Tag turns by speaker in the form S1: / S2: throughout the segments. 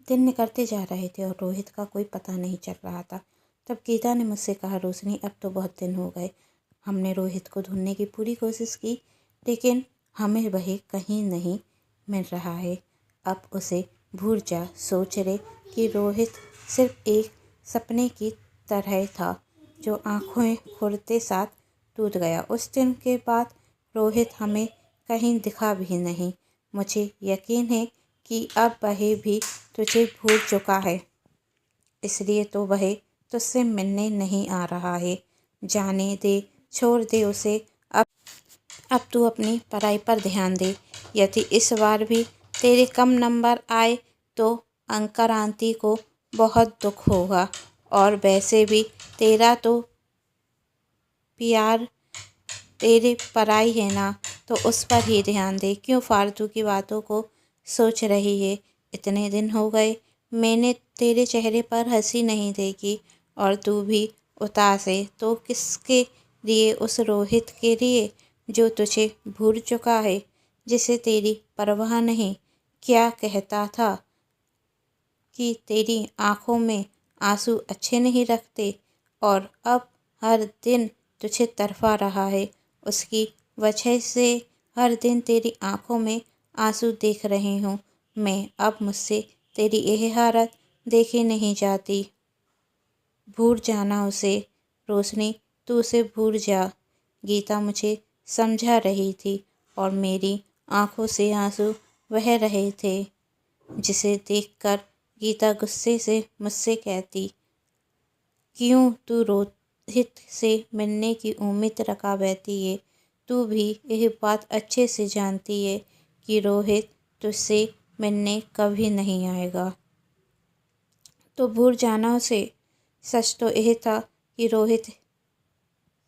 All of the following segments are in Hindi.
S1: दिन निकलते जा रहे थे और रोहित का कोई पता नहीं चल रहा था। तब गीता ने मुझसे कहा, रोशनी अब तो बहुत दिन हो गए, हमने रोहित को ढूंढने की पूरी कोशिश की लेकिन हमें वह कहीं नहीं मिल रहा है। अब उसे भूल जा। सोच रहे कि रोहित सिर्फ एक सपने की तरह था जो आंखों खुलते साथ टूट गया। उस दिन के बाद रोहित हमें कहीं दिखा भी नहीं। मुझे यकीन है कि अब वह भी तुझे भूल चुका है, इसलिए तो वह तुझसे मिलने नहीं आ रहा है। जाने दे, छोड़ दे उसे। अब तू अपनी पढ़ाई पर ध्यान दे। यदि इस बार भी तेरे कम नंबर आए तो अंकल आंटी को बहुत दुख होगा, और वैसे भी तेरा तो प्यार तेरी पढ़ाई है ना, तो उस पर ही ध्यान दे। क्यों फालतू की बातों को सोच रही है? इतने दिन हो गए मैंने तेरे चेहरे पर हंसी नहीं देखी और तू भी उदास है। तो किसके लिए? उस रोहित के लिए जो तुझे भूल चुका है, जिसे तेरी परवाह नहीं। क्या कहता था कि तेरी आंखों में आंसू अच्छे नहीं लगते, और अब हर दिन तुझे तड़पा रहा है। उसकी वजह से हर दिन तेरी आंखों में आंसू देख रही हूँ मैं। अब मुझसे तेरी यह हालत देखी नहीं जाती। भूल जाना उसे। रोशनी, तू उसे भूल जा। गीता मुझे समझा रही थी और मेरी आंखों से आंसू बह रहे थे, जिसे देखकर गीता गुस्से से मुझसे कहती, क्यों तू रोहित से मिलने की उम्मीद रखा बैठी है? तू भी यह बात अच्छे से जानती है कि रोहित तुझसे मिलने कभी नहीं आएगा, तो भूल जाना उसे। सच तो यह था कि रोहित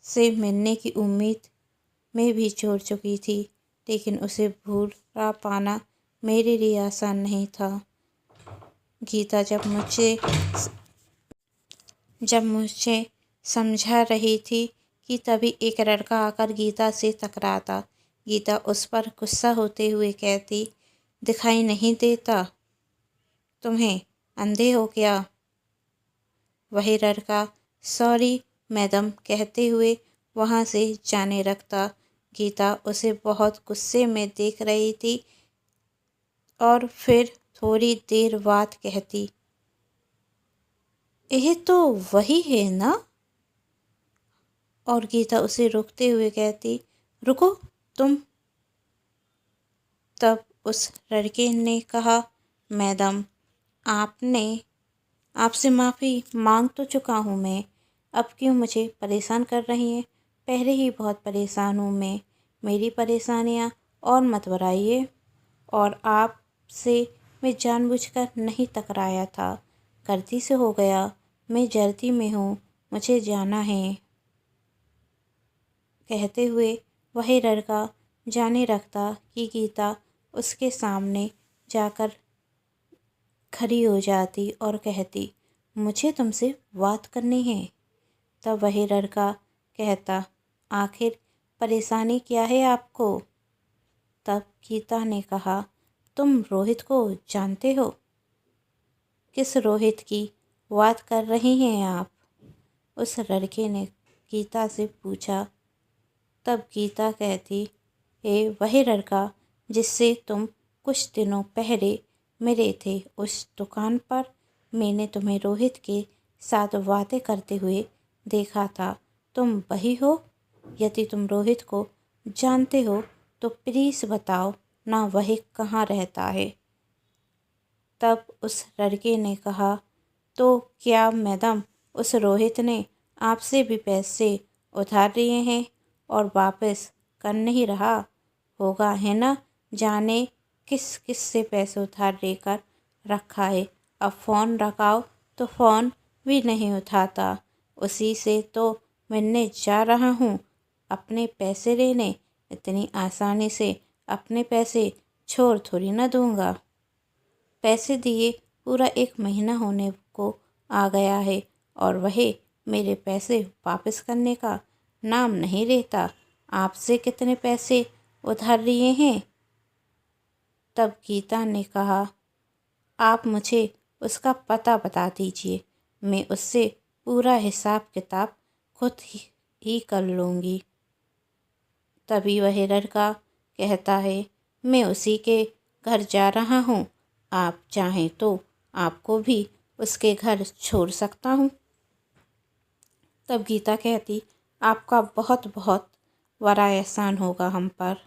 S1: से मिलने की उम्मीद मैं भी छोड़ चुकी थी, लेकिन उसे भूला पाना मेरे लिए आसान नहीं था। गीता जब मुझे समझा रही थी कि तभी एक लड़का आकर गीता से टकराता। गीता उस पर गुस्सा होते हुए कहती, दिखाई नहीं देता तुम्हें? अंधे हो क्या? वही लड़का सॉरी मैडम कहते हुए वहाँ से जाने लगता। गीता उसे बहुत गुस्से में देख रही थी और फिर थोड़ी देर बाद कहती, यह तो वही है ना? और गीता उसे रोकते हुए कहती, रुको तुम। तब उस लड़के ने कहा, मैडम आपसे माफ़ी मांग तो चुका हूँ मैं, अब क्यों मुझे परेशान कर रही हैं? पहले ही बहुत परेशान हूँ मैं। मेरी परेशानियाँ और मत बढ़ाइए। और आपसे मैं जानबूझकर नहीं टकराया था, गलती से हो गया। मैं जल्दी में हूँ, मुझे जाना है। कहते हुए वही लड़का जाने लगता कि गीता उसके सामने जाकर खड़ी हो जाती और कहती, मुझे तुमसे बात करनी है। तब वही लड़का कहता, आखिर परेशानी क्या है आपको? तब गीता ने कहा, तुम रोहित को जानते हो? किस रोहित की बात कर रही हैं आप? उस लड़के ने गीता से पूछा। तब गीता कहती, वही लड़का जिससे तुम कुछ दिनों पहले मिले थे उस दुकान पर। मैंने तुम्हें रोहित के साथ बातें करते हुए देखा था। तुम वही हो? यदि तुम रोहित को जानते हो तो प्लीज़ बताओ ना, वह कहाँ रहता है? तब उस लड़के ने कहा, तो क्या मैडम उस रोहित ने आपसे भी पैसे उधार लिए हैं और वापस कर नहीं रहा होगा, है ना? जाने किस किस से पैसे उधार लेकर रखा है। अब फ़ोन लगाओ तो फ़ोन भी नहीं उठाता। उसी से तो मिलने जा रहा हूँ अपने पैसे लेने। इतनी आसानी से अपने पैसे छोड़ थोड़ी ना दूँगा। पैसे दिए पूरा 1 महीना होने को आ गया है और वह मेरे पैसे वापस करने का नाम नहीं लेता। आपसे कितने पैसे उधार लिए हैं? तब गीता ने कहा, आप मुझे उसका पता बता दीजिए, मैं उससे पूरा हिसाब किताब खुद ही कर लूँगी। तभी वह लड़का कहता है, मैं उसी के घर जा रहा हूँ, आप चाहें तो आपको भी उसके घर छोड़ सकता हूँ। तब गीता कहती, आपका बहुत बहुत बड़ा एहसान होगा हम पर।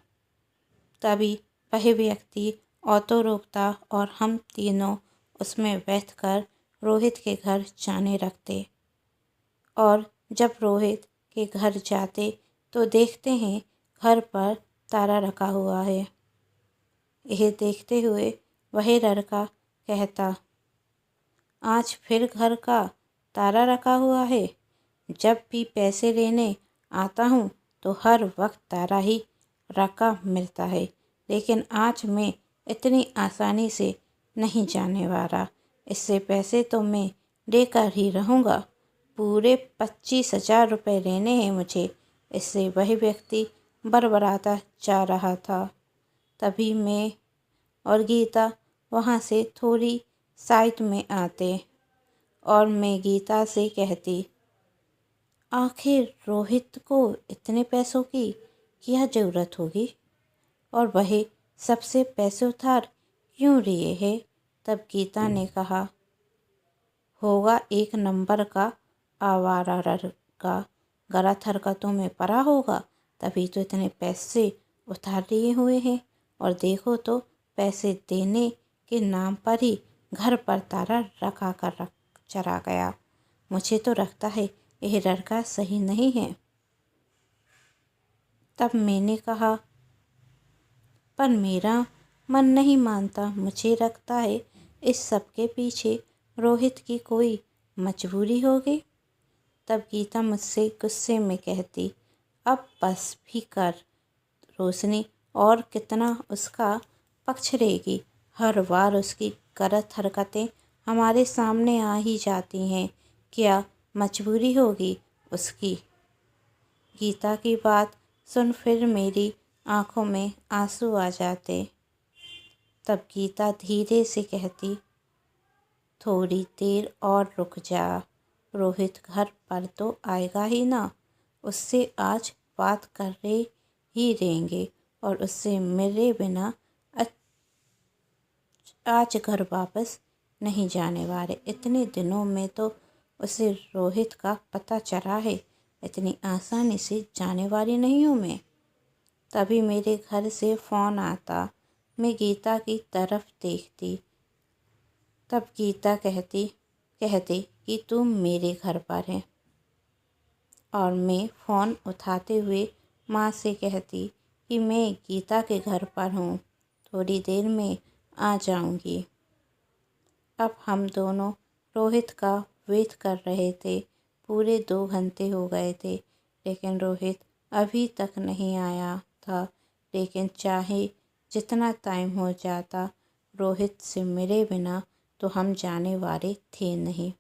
S1: तभी वह व्यक्ति ऑटो रोकता और हम तीनों उसमें बैठकर रोहित के घर जाने लगते। और जब रोहित के घर जाते तो देखते हैं घर पर ताला रखा हुआ है। यह देखते हुए वह लड़का कहता, आज फिर घर का ताला रखा हुआ है। जब भी पैसे लेने आता हूँ तो हर वक्त ताला ही रखा मिलता है, लेकिन आज मैं इतनी आसानी से नहीं जाने वाला। इससे पैसे तो मैं लेकर ही रहूँगा। पूरे 25,000 रुपये लेने हैं मुझे। इससे वह व्यक्ति बड़बड़ाता जा रहा था। तभी मैं और गीता वहाँ से थोड़ी साइड में आते और मैं गीता से कहती, आखिर रोहित को इतने पैसों की क्या ज़रूरत होगी और वह सबसे पैसे उधार क्यों लिए है। तब गीता ने कहा, होगा एक नंबर का आवारा लड़का, गलत हरकतों में पड़ा होगा, तभी तो इतने पैसे उधार लिए हुए हैं। और देखो तो पैसे देने के नाम पर ही घर पर ताला रखा कर चला गया। मुझे तो लगता है यह लड़का सही नहीं है। तब मैंने कहा, पर मेरा मन नहीं मानता। मुझे लगता है इस सब के पीछे रोहित की कोई मजबूरी होगी। तब गीता मुझसे गुस्से में कहती, अब बस भी कर रोशनी, और कितना उसका पक्ष लेगी। हर बार उसकी गलत हरकतें हमारे सामने आ ही जाती हैं। क्या मजबूरी होगी उसकी। गीता की बात सुन फिर मेरी आंखों में आंसू आ जाते। तब गीता धीरे से कहती, थोड़ी देर और रुक जा, रोहित घर पर तो आएगा ही ना। उससे आज बात कर ही देंगे और उससे मिले बिना आज घर वापस नहीं जाने वाले। इतने दिनों में तो उसे रोहित का पता चला है, इतनी आसानी से जाने वाली नहीं हूँ मैं। तभी मेरे घर से फ़ोन आता। मैं गीता की तरफ देखती। तब गीता कहती कि तुम मेरे घर पर है। और मैं फ़ोन उठाते हुए माँ से कहती कि मैं गीता के घर पर हूँ, थोड़ी देर में आ जाऊँगी। अब हम दोनों रोहित का वेट कर रहे थे। पूरे 2 घंटे हो गए थे, लेकिन रोहित अभी तक नहीं आया था। लेकिन चाहे जितना टाइम हो जाता, रोहित से मिले बिना तो हम जाने वाले थे नहीं।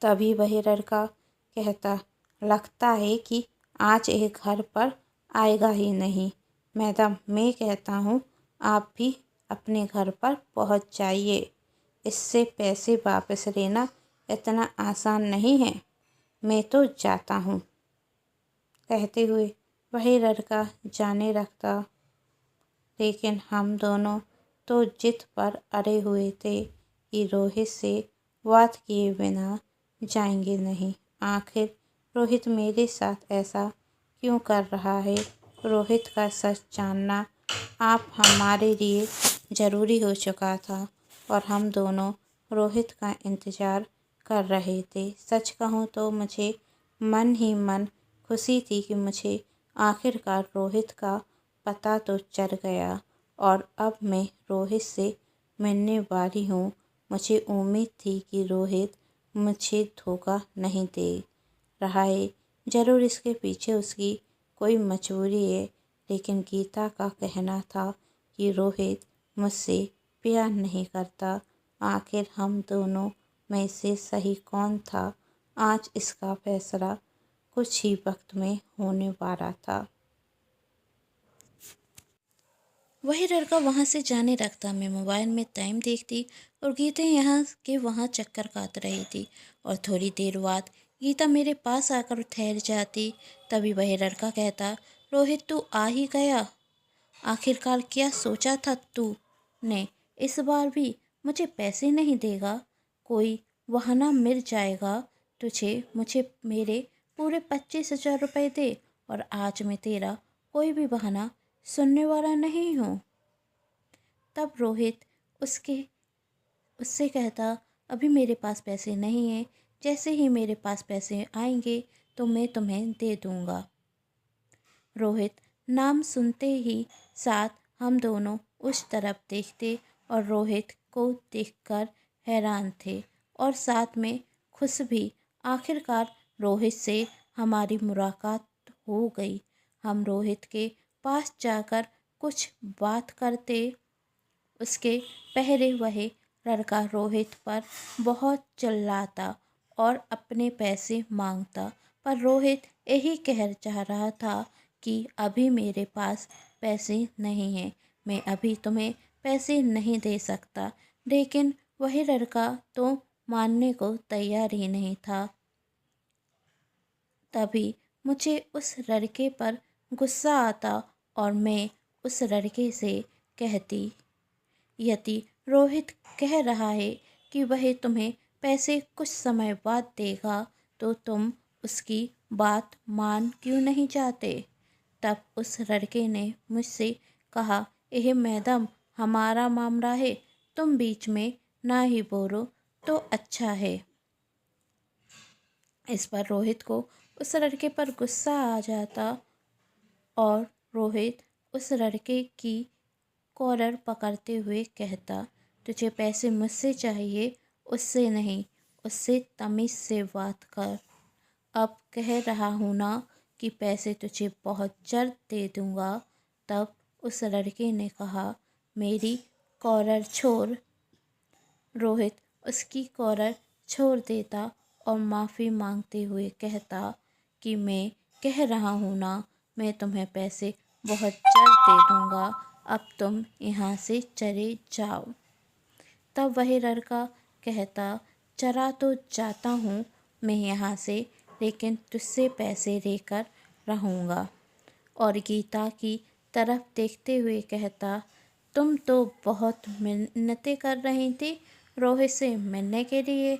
S1: तभी वह लड़का कहता, लगता है कि आज एक घर पर आएगा ही नहीं। मैडम, मैं कहता हूँ आप भी अपने घर पर पहुँच जाइए। इससे पैसे वापस लेना इतना आसान नहीं है। मैं तो जाता हूँ। कहते हुए वही लड़का जाने लगता। लेकिन हम दोनों तो जिद पर अड़े हुए थे कि रोहित से बात किए बिना जाएंगे नहीं। आखिर रोहित मेरे साथ ऐसा क्यों कर रहा है। रोहित का सच जानना आप हमारे लिए ज़रूरी हो चुका था और हम दोनों रोहित का इंतज़ार कर रहे थे। सच कहूँ तो मुझे मन ही मन खुशी थी कि मुझे आखिरकार रोहित का पता तो चल गया और अब मैं रोहित से मिलने वाली हूँ। मुझे उम्मीद थी कि रोहित मुझे धोखा नहीं दे रहा है। ज़रूर इसके पीछे उसकी कोई मजबूरी है, लेकिन गीता का कहना था कि रोहित मुझसे प्यार नहीं करता। आखिर हम दोनों में से सही कौन था, आज इसका फैसला कुछ ही वक्त में होने वाला था। वही लड़का वहाँ से जाने लगता। मैं मोबाइल में टाइम देखती और गीता यहाँ के वहाँ चक्कर काट रही थी। और थोड़ी देर बाद गीता मेरे पास आकर ठहर जाती। तभी वही लड़का कहता, रोहित तू आ ही गया। आखिरकार क्या सोचा था तू ने? इस बार भी मुझे पैसे नहीं देगा? कोई बहाना मिल जाएगा तुझे। मुझे मेरे पूरे 25,000 रुपये दे और आज मैं तेरा कोई भी बहाना सुनने वाला नहीं हूँ। तब रोहित उससे कहता, अभी मेरे पास पैसे नहीं हैं, जैसे ही मेरे पास पैसे आएंगे तो मैं तुम्हें दे दूँगा। रोहित नाम सुनते ही साथ हम दोनों उस तरफ देखते और रोहित को देखकर हैरान थे और साथ में खुश भी। आखिरकार रोहित से हमारी मुलाकात हो गई। हम रोहित के पास जाकर कुछ बात करते। उसके पहले वह लड़का रोहित पर बहुत चिल्लाता और अपने पैसे मांगता, पर रोहित यही कह चाह रहा था कि अभी मेरे पास पैसे नहीं हैं, मैं अभी तुम्हें पैसे नहीं दे सकता। लेकिन वही लड़का तो मानने को तैयार ही नहीं था। तभी मुझे उस लड़के पर गुस्सा आता और मैं उस लड़के से कहती, यदि रोहित कह रहा है कि वह तुम्हें पैसे कुछ समय बाद देगा तो तुम उसकी बात मान क्यों नहीं जाते? तब उस लड़के ने मुझसे कहा, यह मैडम हमारा मामला है, तुम बीच में ना ही बोलो तो अच्छा है। इस पर रोहित को उस लड़के पर गुस्सा आ जाता और रोहित उस लड़के की कॉलर पकड़ते हुए कहता, तुझे पैसे मुझसे चाहिए, उससे नहीं, उससे तमीज़ से बात कर। अब कह रहा हूँ ना कि पैसे तुझे बहुत जल्द दे दूँगा। तब उस लड़के ने कहा, मेरी कॉलर छोड़। रोहित उसकी कॉलर छोड़ देता और माफ़ी मांगते हुए कहता कि मैं कह रहा हूँ ना, मैं तुम्हें पैसे बहुत जल्द दे दूँगा, अब तुम यहाँ से चले जाओ। तब वह लड़का कहता, चला तो जाता हूँ मैं यहाँ से, लेकिन तुझसे पैसे लेकर रहूँगा। और गीता की तरफ देखते हुए कहता, तुम तो बहुत मिन्नतें कर रही थी रोहित से मिलने के लिए,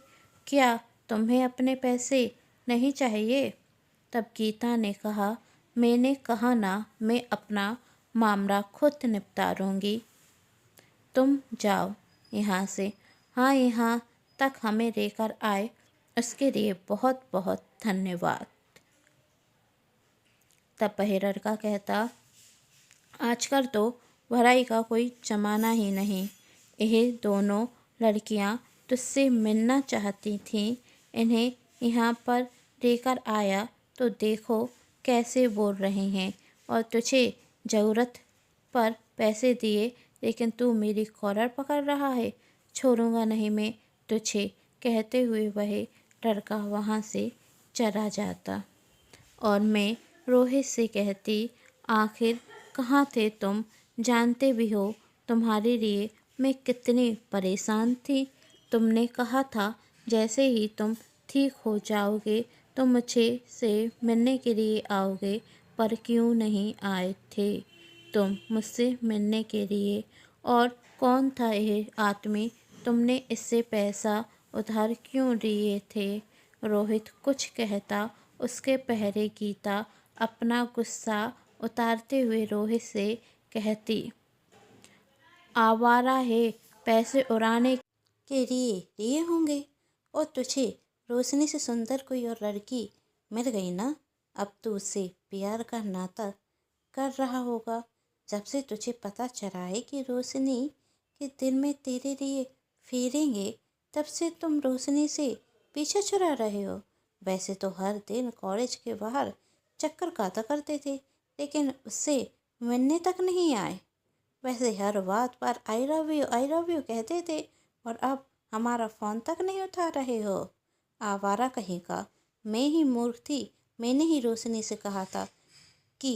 S1: क्या तुम्हें अपने पैसे नहीं चाहिए? तब गीता ने कहा, मैंने कहा ना, मैं अपना मामला खुद निपटारूंगी, तुम जाओ यहाँ से। हाँ, यहाँ तक हमें लेकर आए उसके लिए बहुत बहुत धन्यवाद। तब वह लड़का कहता, आजकल तो भलाई का कोई जमाना ही नहीं। यह दोनों लड़कियां तुझसे मिलना चाहती थीं, इन्हें यहाँ पर लेकर आया तो देखो कैसे बोल रही हैं। और तुझे ज़रूरत पर पैसे दिए, लेकिन तू मेरी कॉलर पकड़ रहा है, छोड़ूंगा नहीं मैं तुझे। कहते हुए वह लड़का वहाँ से चला जाता और मैं रोहित से कहती, आखिर कहाँ थे तुम? जानते भी हो तुम्हारे लिए मैं कितनी परेशान थी। तुमने कहा था जैसे ही तुम ठीक हो जाओगे तो मुझे से मिलने के लिए आओगे, पर क्यों नहीं आए थे तुम मुझसे मिलने के लिए? और कौन था यह आदमी? तुमने इससे पैसा उधार क्यों लिए थे? रोहित कुछ कहता उसके पहले गीता अपना गुस्सा उतारते हुए रोहित से कहती, आवारा है, पैसे उड़ाने के लिए लिए होंगे और तुझे रोशनी से सुंदर कोई और लड़की मिल गई ना, अब तू उससे प्यार का नाता कर रहा होगा। जब से तुझे पता चला है कि रोशनी के दिल में तेरे लिए फेरेंगे, तब से तुम रोशनी से पीछा छुड़ा रहे हो। वैसे तो हर दिन कॉलेज के बाहर चक्कर काटा करते थे, लेकिन उससे मिलने तक नहीं आए। वैसे हर बात पर आई लव यू कहते थे और अब हमारा फ़ोन तक नहीं उठा रहे हो। आवारा कहीं का, मैं ही मूर्ख थी। मैंने ही रोशनी से कहा था कि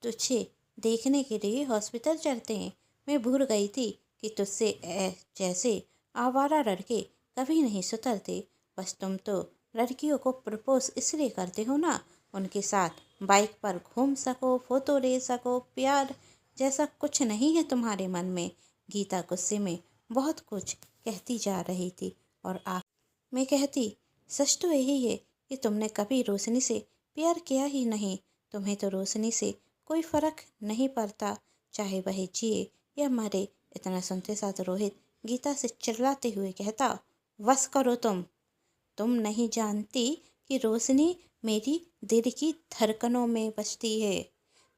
S1: तुझे देखने के लिए हॉस्पिटल चलते हैं। मैं भूल गई थी कि तुझसे जैसे आवारा लड़के कभी नहीं सुधरते। बस तुम तो लड़कियों को प्रपोज इसलिए करते हो ना, उनके साथ बाइक पर घूम सको, फोटो ले सको। प्यार जैसा कुछ नहीं है तुम्हारे मन में। गीता गुस्से में बहुत कुछ कहती जा रही थी और मैं कहती, सच तो यही है कि तुमने कभी रोशनी से प्यार किया ही नहीं। तुम्हें तो रोशनी से कोई फर्क नहीं पड़ता, चाहे वह जिए या मरे। इतना सुनते साथ रोहित गीता से चिल्लाते हुए कहता, बस करो तुम नहीं जानती कि रोशनी मेरी दिल की धड़कनों में बसती है।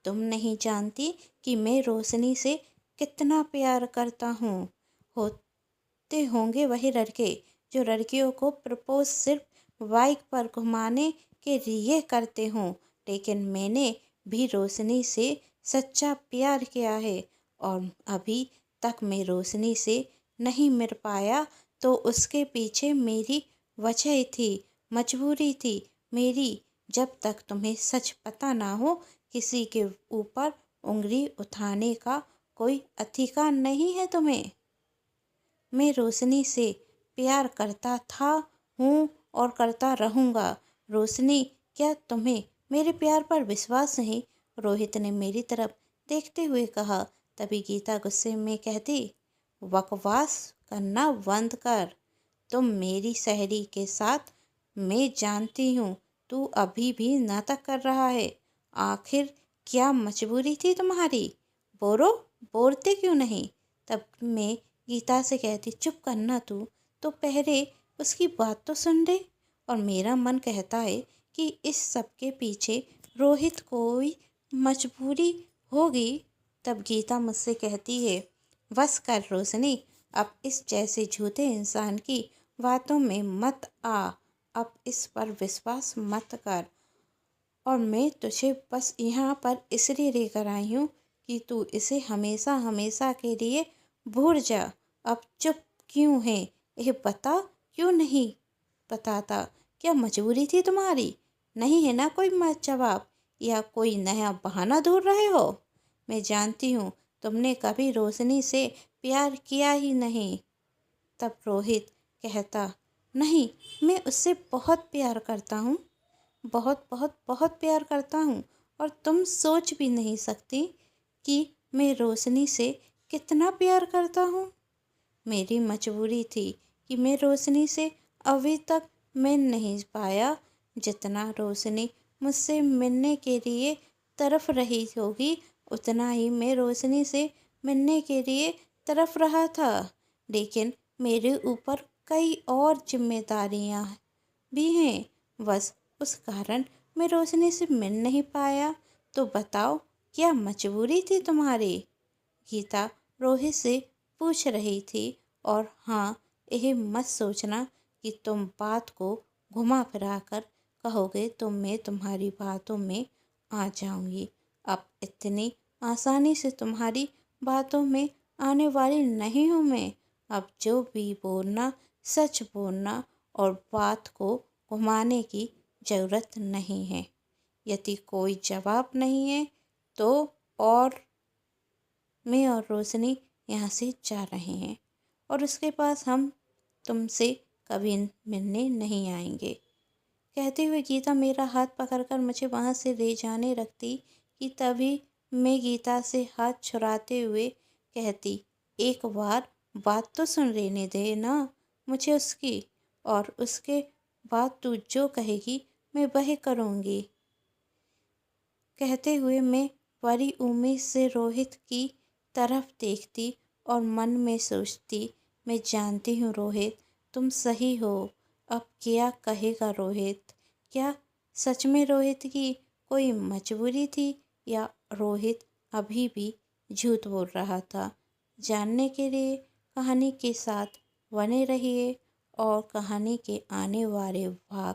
S1: तुम नहीं जानती कि मैं रोशनी से कितना प्यार करता हूँ। होते होंगे वही लड़के जो लड़कियों को प्रपोज सिर्फ बाइक पर घुमाने के लिए करते हों, लेकिन मैंने भी रोशनी से सच्चा प्यार किया है और अभी तक मैं रोशनी से नहीं मिल पाया तो उसके पीछे मेरी वजह थी, मजबूरी थी मेरी। जब तक तुम्हें सच पता ना हो, किसी के ऊपर उंगली उठाने का कोई अधिकार नहीं है तुम्हें। मैं रोशनी से प्यार करता था, हूँ और करता रहूँगा। रोशनी, क्या तुम्हें मेरे प्यार पर विश्वास नहीं? रोहित ने मेरी तरफ देखते हुए कहा। तभी गीता गुस्से में कहती, बकवास करना बंद कर। तुम मेरी सहेली के साथ, मैं जानती हूँ तू अभी भी नाटक कर रहा है। आखिर क्या मजबूरी थी तुम्हारी? बोलो, बोलते क्यों नहीं? तब मैं गीता से कहती, चुप करना तू, तो पहले उसकी बात तो सुन ले। और मेरा मन कहता है कि इस सब के पीछे रोहित कोई मजबूरी होगी। तब गीता मुझसे कहती है, बस कर रोशनी, अब इस जैसे झूठे इंसान की बातों में मत आ। अब इस पर विश्वास मत कर। और मैं तुझे बस यहाँ पर इसलिए लेकर आई हूँ कि तू इसे हमेशा हमेशा के लिए भूल जा। अब चुप क्यों है, यह बता, क्यों नहीं बताता? क्या मजबूरी थी तुम्हारी? नहीं है ना कोई जवाब, या कोई नया बहाना ढूंढ रहे हो? मैं जानती हूँ तुमने कभी रोशनी से प्यार किया ही नहीं। तब रोहित कहता, नहीं, मैं उससे बहुत प्यार करता हूँ, बहुत बहुत बहुत प्यार करता हूँ। और तुम सोच भी नहीं सकती कि मैं रोशनी से कितना प्यार करता हूँ। मेरी मजबूरी थी कि मैं रोशनी से अभी तक मिल नहीं पाया। जितना रोशनी मुझसे मिलने के लिए तरफ रही होगी, उतना ही मैं रोशनी से मिलने के लिए तरफ रहा था। लेकिन मेरे ऊपर कई और जिम्मेदारियां भी हैं, बस उस कारण मैं रोशनी से मिल नहीं पाया। तो बताओ, क्या मजबूरी थी तुम्हारी? गीता रोहित से पूछ रही थी। और हाँ, यह मत सोचना कि तुम बात को घुमा फिरा कर कहोगे तो मैं तुम्हारी बातों में आ जाऊंगी। अब इतनी आसानी से तुम्हारी बातों में आने वाली नहीं हूँ मैं। अब जो भी बोलना सच बोलना और बात को घुमाने की ज़रूरत नहीं है। यदि कोई जवाब नहीं है तो और मैं और रोशनी यहाँ से जा रहे हैं और उसके पास हम तुमसे कभी मिलने नहीं आएंगे। कहते हुए गीता मेरा हाथ पकड़कर मुझे वहाँ से ले जाने लगती कि तभी मैं गीता से हाथ छुड़ाते हुए कहती, एक बार बात तो सुन लेने दे ना मुझे उसकी, और उसके बाद तू जो कहेगी मैं वही करूँगी। कहते हुए मैं बड़ी उम्मीद से रोहित की तरफ देखती और मन में सोचती, मैं जानती हूँ रोहित, तुम सही हो। अब क्या कहेगा रोहित? क्या सच में रोहित की कोई मजबूरी थी या रोहित अभी भी झूठ बोल रहा था? जानने के लिए कहानी के साथ बने रहिए और कहानी के आने वाले भाग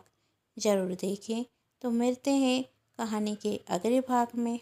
S1: ज़रूर देखें। तो मिलते हैं कहानी के अगले भाग में।